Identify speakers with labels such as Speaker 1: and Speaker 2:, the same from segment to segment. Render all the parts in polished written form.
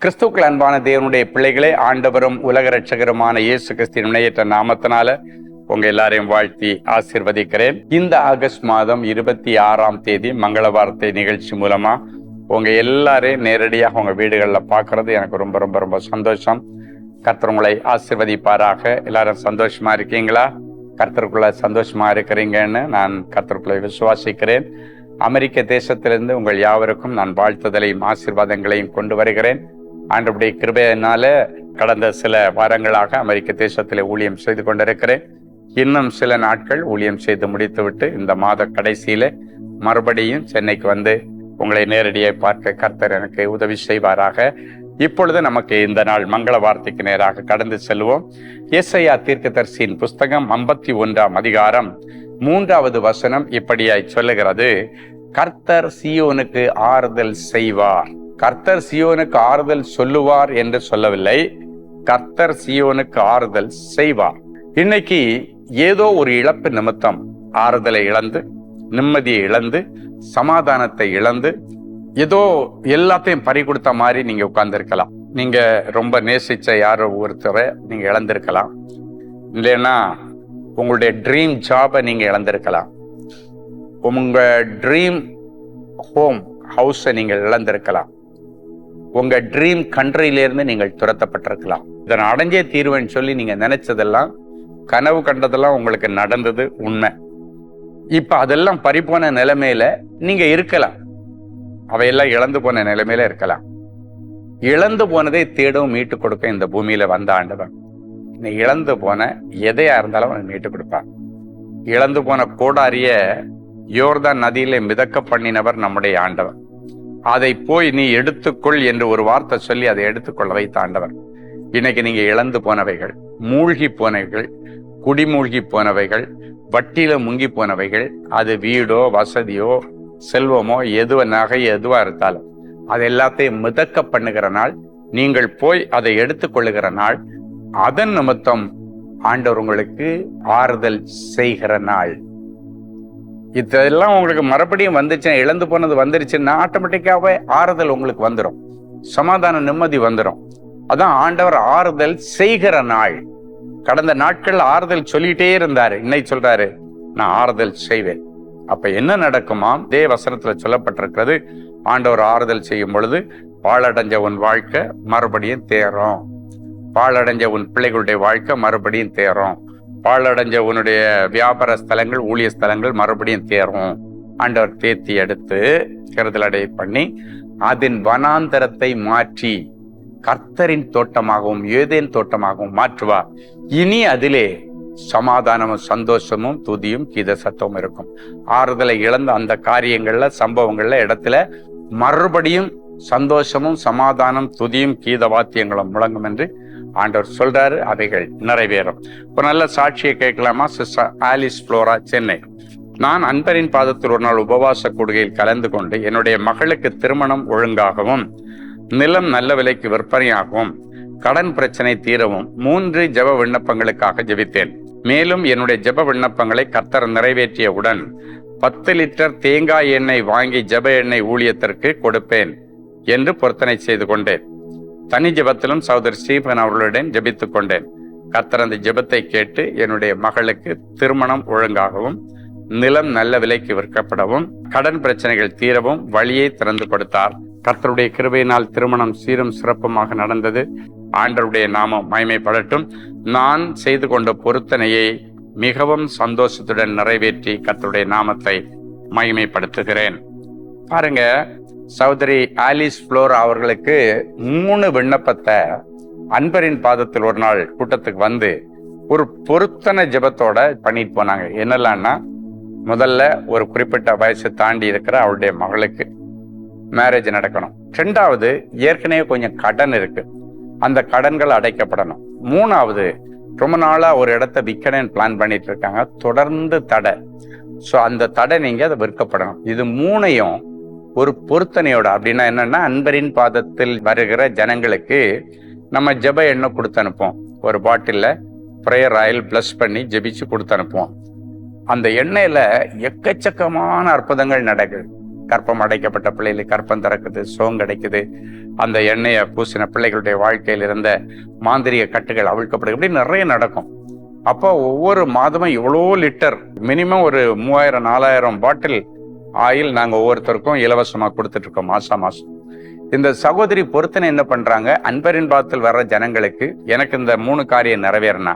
Speaker 1: கிறிஸ்துக்கள் அன்பான தேவனுடைய பிள்ளைகளே, ஆண்டவரும் உலக ரட்சகருமான இயேசு கிறிஸ்துவின் இணையற்ற நாமத்தினால உங்க எல்லாரையும் வாழ்த்தி ஆசீர்வதிக்கிறேன். இந்த ஆகஸ்ட் மாதம் 26ஆம் தேதி மங்கள வார்த்தை நிகழ்ச்சி மூலமா உங்க எல்லாரையும் நேரடியாக உங்க வீடுகளில் பார்க்கறது எனக்கு ரொம்ப ரொம்ப ரொம்ப சந்தோஷம். கர்த்தர் உங்களை ஆசீர்வதிப்பாராக. எல்லாரும் சந்தோஷமா இருக்கீங்களா? கர்த்தருக்குள்ள சந்தோஷமா இருக்கிறீங்கன்னு நான் கர்த்தருக்குள்ள விசுவாசிக்கிறேன். அமெரிக்க தேசத்திலிருந்து உங்கள் யாவருக்கும் நான் வாழ்த்துதலையும் ஆசீர்வாதங்களையும் கொண்டு வருகிறேன். ஆண்டவருடைய கிருபையினால கடந்த சில வாரங்களாக அமெரிக்க தேசத்திலே ஊழியம் செய்து கொண்டிருக்கிறேன். இன்னும் சில நாட்கள் ஊழியம் செய்து முடித்துவிட்டு இந்த மாத கடைசியில மறுபடியும் சென்னைக்கு வந்து உங்களை நேரடியாக பார்க்க கர்த்தர் எனக்கு உதவி செய்வாராக. இப்பொழுது நமக்கு இந்த நாள் மங்கள வார்த்தைக்கு நேராக கடந்து செல்வோம். ஏசாயா தீர்க்கதரிசியின் புஸ்தகம் 51ஆம் அதிகாரம் 3வது வசனம் இப்படியாய் சொல்லுகிறது: கர்த்தர் சீயோனுக்கு ஆறுதல் செய்வார். கர்த்தர் சீயோனுக்கு ஆறுதல் சொல்லுவார் என்று சொல்லவில்லை, கர்த்தர் சீயோனுக்கு ஆறுதல் செய்வார். இன்னைக்கு ஏதோ ஒரு இழப்பு நிமித்தம் ஆறுதலை இழந்து, நிம்மதியை இழந்து, சமாதானத்தை இழந்து, ஏதோ எல்லாத்தையும் பறி கொடுத்த மாதிரி நீங்க உட்கார்ந்து இருக்கலாம். நீங்க ரொம்ப நேசிச்ச யாரோ ஒருத்தரை நீங்க இழந்திருக்கலாம். இல்லைன்னா உங்களுடைய ட்ரீம் ஜாபை நீங்க இழந்திருக்கலாம். உங்க ட்ரீம் ஹோம் ஹவுஸை நீங்கள் இழந்திருக்கலாம். உங்க ட்ரீம் கண்ட்ரியிலிருந்து நீங்கள் துரத்தப்பட்டிருக்கலாம். இதனை அடைஞ்சே தீர்வுன்னு சொல்லி நீங்க நினைச்சதெல்லாம், கனவு கண்டதெல்லாம் உங்களுக்கு நடந்தது உண்மை. இப்ப அதெல்லாம் பறிப்போன நிலைமையில நீங்க இருக்கலாம். அவையெல்லாம் இழந்து போன நிலைமையில இருக்கலாம். இழந்து போனதை தேடவும் மீட்டு கொடுக்க இந்த பூமியில வந்த ஆண்டவன் நீ இழந்து போன எதையா இருந்தாலும் அவன் மீட்டு கொடுப்பான். இழந்து போன கோடாரிய யோர்தான் நதியில மிதக்க பண்ணினவர் நம்முடைய ஆண்டவர். அதை போய் நீ எடுத்துக்கொள் என்று ஒரு வார்த்தை சொல்லி அதை எடுத்துக்கொள்ள வைத்த ஆண்டவர். இன்னைக்கு நீங்க இழந்து போனவைகள், மூழ்கி போனவைகள், குடிமூழ்கி போனவைகள், வட்டியில முங்கி போனவைகள், அது வீடோ வசதியோ செல்வமோ நகை எதுவா இருந்தாலும் அது எல்லாத்தையும் மிதக்க பண்ணுகிற நாள், நீங்கள் போய் அதை எடுத்துக்கொள்ளுகிற நாள், அதன் நிமித்தம் ஆண்டவர் உங்களுக்கு ஆறுதல் செய்கிற நாள். இதெல்லாம் உங்களுக்கு மறுபடியும் வந்துச்சுன்னா, இழந்து போனது வந்துருச்சுன்னா ஆட்டோமேட்டிக்காவே ஆறுதல் உங்களுக்கு வந்துடும், சமாதான நிம்மதி வந்துடும். அதான் ஆண்டவர் ஆறுதல் செய்கிற நாள். கடந்த நாட்கள் ஆறுதல் சொல்லிட்டே இருந்தாரு, இன்னைக்கு சொல்றாரு நான் ஆறுதல் செய்வேன். அப்ப என்ன நடக்குமா? இதே வசனத்துல சொல்லப்பட்டிருக்கிறது, ஆண்டவர் ஆறுதல் செய்யும் பொழுது பாழடைஞ்ச உன் வாழ்க்கை மறுபடியும் தேரும், பாழடைஞ்ச உன் பிள்ளைகளுடைய வாழ்க்கை மறுபடியும் தேரும், பாழடைஞ்ச உன்னுடைய வியாபார ஸ்தலங்கள், ஊழிய ஸ்தலங்கள் மறுபடியும் தேரும். ஆண்டவர் தேத்தி எடுத்து கருதலடை பண்ணி அதன் வனாந்தரத்தை மாற்றி கர்த்தரின் தோட்டமாகவும் ஏதேன் தோட்டமாகவும் மாற்றுவார். இனி அதிலே சமாதானமும் சந்தோஷமும் துதியும் கீத சத்தமும் இருக்கும். ஆறுதலை இழந்த அந்த காரியங்கள்ல, சம்பவங்கள்ல, இடத்துல மறுபடியும் சந்தோஷமும் சமாதானம் துதியும் கீத வாத்தியங்களும் முழங்கும் என்று ஆண்டவர் சொல்றாரு. அவைகள் நிறைவேறும். ஒரு நல்ல சாட்சியை கேட்கலாமா? Sister Alice Flora, Chennai. நான் அன்பரின் பாதத்தில் ஒரு நாள் உபவாச கூடுகையில் கலந்து கொண்டு என்னுடைய மகளுக்கு திருமணம் ஒழுங்காகவும், நிலம் நல்ல விலைக்கு விற்பனையாகவும், கடன் பிரச்சனை தீரவும் 3 ஜெப விண்ணப்பங்களுக்காக ஜெபித்தேன். மேலும் என்னுடைய ஜெப விண்ணப்பங்களை கர்த்தர் நிறைவேற்றியவுடன் 10 லிட்டர் தேங்காய் எண்ணெய் வாங்கி ஜெப எண்ணெய் ஊழியத்திற்கு கொடுப்பேன் என்று பொருத்தனை செய்து கொண்டேன். தனி ஜெபத்திலும் சகோதரர் ஸ்டீபன் அவர்களுடன் ஜெபித்துக் கொண்டேன். கர்த்தர் அந்த ஜெபத்தை கேட்டு என்னுடைய மகளுக்கு திருமணம் ஒழுங்காகவும், நிலம் நல்ல விலைக்கு விற்கப்படவும், கடன் பிரச்சனைகள் தீரவும் வழியை திறந்து கொடுத்தார். கர்த்தருடைய கிருபையினால் திருமணம் சீரும் சிறப்புமாக நடந்தது. ஆண்டவருடைய நாமம் மகிமைப்படட்டும். நான் செய்து கொண்ட பொருத்தனையை மிகவும் சந்தோஷத்துடன் நிறைவேற்றி கர்த்தருடைய நாமத்தை மகிமைப்படுத்துகிறேன். பாருங்க, சகோதரி ஆலிஸ் ஃப்ளோரா அவர்களுக்கு 3 விண்ணப்பத்தை அன்பரின் பாதத்தில் ஒரு நாள் கூட்டத்துக்கு வந்து ஒரு பொருத்தனை ஜெபத்தோட பண்ணிட்டு போனாங்க. என்னெல்லாம்னா, முதல்ல ஒரு குறிப்பிட்ட வயசை தாண்டி இருக்கிற அவருடைய மகளுக்கு மேரேஜ் நடக்கணும். 2வது, ஏற்கனவே கொஞ்சம் கடன் இருக்கு, அந்த கடன்கள் அடைக்கப்படணும். 3வது, ரொம்ப நாளா ஒரு இடத்த விற்கணும்னு பிளான் பண்ணிட்டு இருக்காங்க, தொடர்ந்து தடை. ஸோ அந்த தடை நீங்க அதை விற்கப்படணும். இது 3ஐயும் ஒரு பொருத்தனையோட, அப்படின்னா என்னன்னா, அன்பரின் பாதத்தில் வருகிற ஜனங்களுக்கு நம்ம ஜெப எண்ணெய் கொடுத்து அனுப்போம். ஒரு பாட்டில்ல ப்ரேயர் ஆயில் பிளஸ் பண்ணி ஜெபிச்சு கொடுத்து அனுப்புவோம். அந்த எண்ணெயில எக்கச்சக்கமான அற்புதங்கள் நடக்குது. கற்பம் அடைக்கப்பட்ட பிள்ளைகளுக்கு கற்பம் திறக்குது, சோகம் கிடைக்குது. அந்த எண்ணெயை பூசின பிள்ளைகளுடைய வாழ்க்கையில் இருந்த மாந்திரிய கட்டுகள் அவிழ்க்கப்படுது. இப்படி நிறைய நடக்கும். அப்போ ஒவ்வொரு மாதமும் இவ்வளோ லிட்டர், மினிமம் ஒரு 3000-4000 பாட்டில் ஆயில் நாங்கள் ஒவ்வொருத்தருக்கும் இலவசமாக கொடுத்துட்டு இருக்கோம் மாசம் மாசம். இந்த சகோதரி பொருத்தனை என்ன பண்றாங்க, அன்பரின் பாத்தில் வர்ற ஜனங்களுக்கு எனக்கு இந்த 3 காரியம் நிறைவேறினா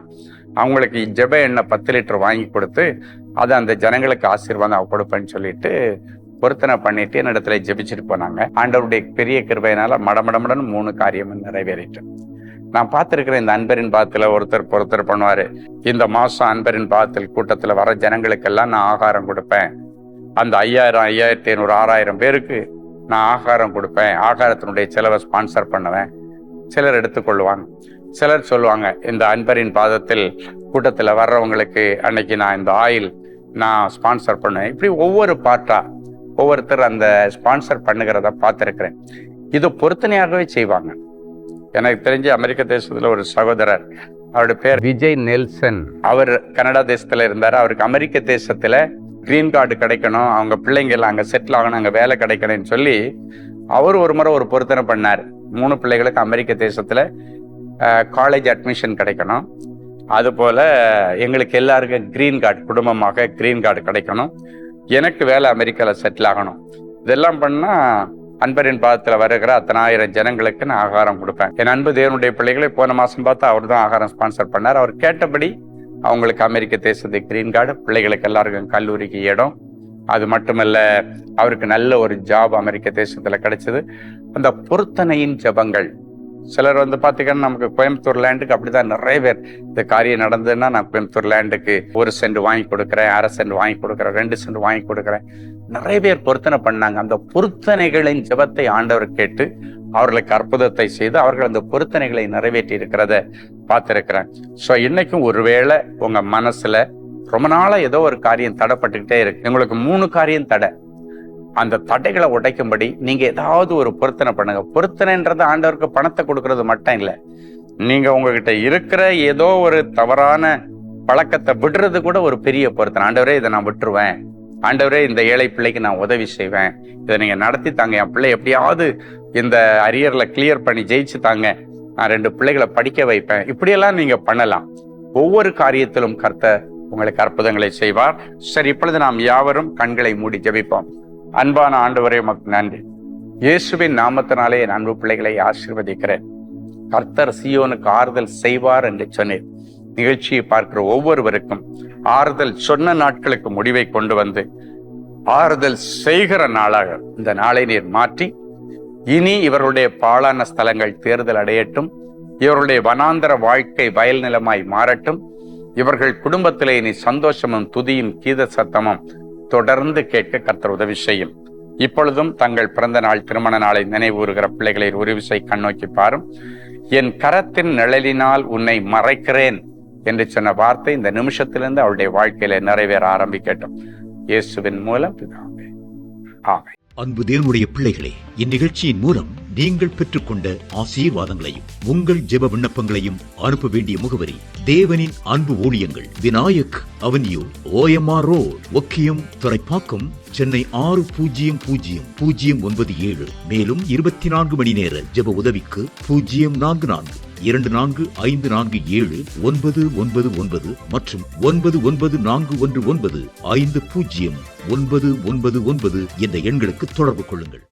Speaker 1: அவங்களுக்கு ஜெப எண்ணெய் 10 லிட்டர் வாங்கி கொடுத்து அதை அந்த ஜனங்களுக்கு ஆசீர்வாதம் கொடுப்பேன்னு சொல்லிட்டு பொருத்தனை பண்ணிட்டு என்னிடத்துல ஜெபிச்சுட்டு போனாங்க. ஆண்டவருடைய பெரிய கிருபையினால மடமடமடன்னு 3 காரியம் நிறைவேறிட்டு. நான் பார்த்திருக்கிறேன், இந்த அன்பரின் பாத்துல ஒருத்தர் பண்ணுவாரு. இந்த மாசம் அன்பரின் பாத்தில் கூட்டத்துல வர ஜனங்களுக்கெல்லாம் நான் ஆகாரம் கொடுப்பேன். அந்த 5000, 5500, 6000 பேருக்கு நான் ஆகாரம் கொடுப்பேன். ஆகாரத்தினுடைய செலவை ஸ்பான்சர் பண்ணுவேன். சிலர் எடுத்துக்கொள்வாங்க. சிலர் சொல்லுவாங்க, இந்த அன்பரின் பாதத்தில் கூட்டத்தில் வர்றவங்களுக்கு அன்னைக்கு நான் இந்த ஆயில் நான் ஸ்பான்சர் பண்ணுவேன். இப்படி ஒவ்வொரு பார்ட்டா ஒவ்வொருத்தர் அந்த ஸ்பான்சர் பண்ணுகிறத பார்த்துருக்கிறேன். இது பொருத்தனையாகவே செய்வாங்க. எனக்கு தெரிஞ்ச அமெரிக்க தேசத்துல ஒரு சகோதரர், அவருடைய பேர் விஜய் நெல்சன். அவர் கனடா தேசத்துல இருந்தாரு. அவருக்கு அமெரிக்க தேசத்துல கிரீன் கார்டு கிடைக்கணும், அவங்க பிள்ளைங்க எல்லாம் அங்க செட்டில் ஆகணும், அங்க வேலை கிடைக்கணும்னு சொல்லி அவர் ஒரு முறை ஒரு பொருத்தனை பண்ணார். 3 பிள்ளைகளுக்கு அமெரிக்க தேசத்துல காலேஜ் அட்மிஷன் கிடைக்கணும். அதுபோல எங்களுக்கு எல்லாருக்கும் கிரீன் கார்டு, குடும்பமாக கிரீன் கார்டு கிடைக்கணும், எனக்கு வேலை அமெரிக்காவில் செட்டில் ஆகணும். இதெல்லாம் பண்ணா அன்பரின் பாதத்துல வருகிற அத்தனை 1000 ஜனங்களுக்கு நான் ஆகாரம் கொடுப்பேன். என் அன்பு தேவனுடைய பிள்ளைகளை போன மாசம் பார்த்தா அவர் தான் ஆகாரம் ஸ்பான்சர் பண்ணார். அவர் கேட்டபடி அவங்களுக்கு அமெரிக்க தேசத்துக்கு கிரீன் கார்டு, பிள்ளைகளுக்கு எல்லாருக்கும் கல்லூரிக்கு இடம், அது மட்டுமல்ல அவருக்கு நல்ல ஒரு ஜாப் அமெரிக்க தேசத்துல கிடைச்சது. அந்த பொருத்தனையின் ஜபங்கள். சிலர் பாத்தீங்கன்னா நமக்கு கோயம்புத்தூர் லேண்டுக்கு அப்படிதான் நிறைய பேர், இந்த காரியம் நடந்ததுன்னா நான் கோயம்புத்தூர் லேண்டுக்கு 1 சென்ட் வாங்கி கொடுக்குறேன், 1/2 சென்ட் வாங்கி கொடுக்குறேன், 2 சென்ட் வாங்கி கொடுக்குறேன். நிறைய பேர் பொருத்தனை பண்ணாங்க. அந்த பொருத்தனைகளின் ஜபத்தை ஆண்டவர் கேட்டு அவர்களுக்கு அற்புதத்தை செய்து அவர்கள் அந்த பொருத்தனைகளை நிறைவேற்றி இருக்கிறத பார்த்திருக்கிறேன். ஸோ இன்னைக்கும் ஒருவேளை உங்க மனசுல ரொம்ப நாளா ஏதோ ஒரு காரியம் தடைப்பட்டுக்கிட்டே இருக்கு, உங்களுக்கு 3 காரியம் தடை, அந்த தடைகளை உடைக்கும்படி நீங்க ஏதாவது ஒரு பொருத்தனை பண்ணுங்க. பொருத்தனைன்றது ஆண்டவருக்கு பணத்தை கொடுக்கறது மட்டும் இல்லை, நீங்க உங்ககிட்ட இருக்கிற ஏதோ ஒரு தவறான பழக்கத்தை விடுறது கூட ஒரு பெரிய பொருத்தனை. ஆண்டவரே இதை நான் விட்டுருவேன், ஆண்டவரே இந்த ஏழை பிள்ளைக்கு நான் உதவி செய்வேன், இதை நீங்க நடத்தி தாங்க, என் பிள்ளை எப்படியாவது இந்த அரியர்ல கிளியர் பண்ணி ஜெயிச்சு தாங்க, நான் 2 பிள்ளைகளை படிக்க வைப்பேன். இப்படியெல்லாம் நீங்க பண்ணலாம். ஒவ்வொரு காரியத்திலும் கர்த்தர் உங்களுக்கு அற்புதங்களை செய்வார். சரி, இப்பொழுது நாம் யாவரும் கண்களை மூடி ஜெபிப்போம். அன்பான ஆண்டவரே, உமக்கு நன்றி. இயேசுவின் நாமத்தினாலே என் அன்பு பிள்ளைகளை ஆசீர்வதிக்கிறேன். கர்த்தர் சீயோனுக்கு ஆறுதல் செய்வார் என்று சொன்னேன். நிகழ்ச்சியை பார்க்கிற ஒவ்வொருவருக்கும் ஆறுதல் சொன்ன நாட்களுக்கு முடிவை கொண்டு வந்து ஆறுதல் செய்கிற நாளாக இந்த நாளை நீர் மாற்றி, இனி இவர்களுடைய பாழான ஸ்தலங்கள் தேர்தல் அடையட்டும், இவர்களுடைய வனாந்தர வாழ்க்கை வயல் நிலமாய் மாறட்டும், இவர்கள் குடும்பத்திலே இனி சந்தோஷமும் துதியும் கீத சத்தமும் தொடர்ந்து கேட்க கர்த்தர் உதவி செய்யும். இப்பொழுதும் தங்கள் பிறந்த நாள், திருமண நாளை நினைவுறுகிற பிள்ளைகளை ஒரு விசை கண்ணோக்கி பாரும். என் கரத்தின் நிழலினால் உன்னை மறைக்கிறேன் என்று சொன்ன வார்த்தை இந்த நிமிஷத்திலிருந்து அவருடைய வாழ்க்கையில நிறைவேற ஆரம்பிக்கட்டும். இயேசுவின் மூலம் பிதாவே, ஆமென்.
Speaker 2: அன்பு தேவனுடைய பிள்ளைகளே, இந்நிகழ்ச்சியின் மூலம் நீங்கள் பெற்றுக்கொண்ட ஆசீர்வாதங்களையும் உங்கள் ஜெப விண்ணப்பங்களையும் அனுப்ப வேண்டிய முகவரி: தேவனின் அன்பு ஊழியங்கள், Vinayak avenue, OMR road, Okkiyam, Thoraipakkam, Chennai 600097. மேலும் 24 மணி நேர ஜெப உதவிக்கு 044-24547999 மற்றும் 9941150999 என்ற எண்களுக்கு தொடர்பு கொள்ளுங்கள்.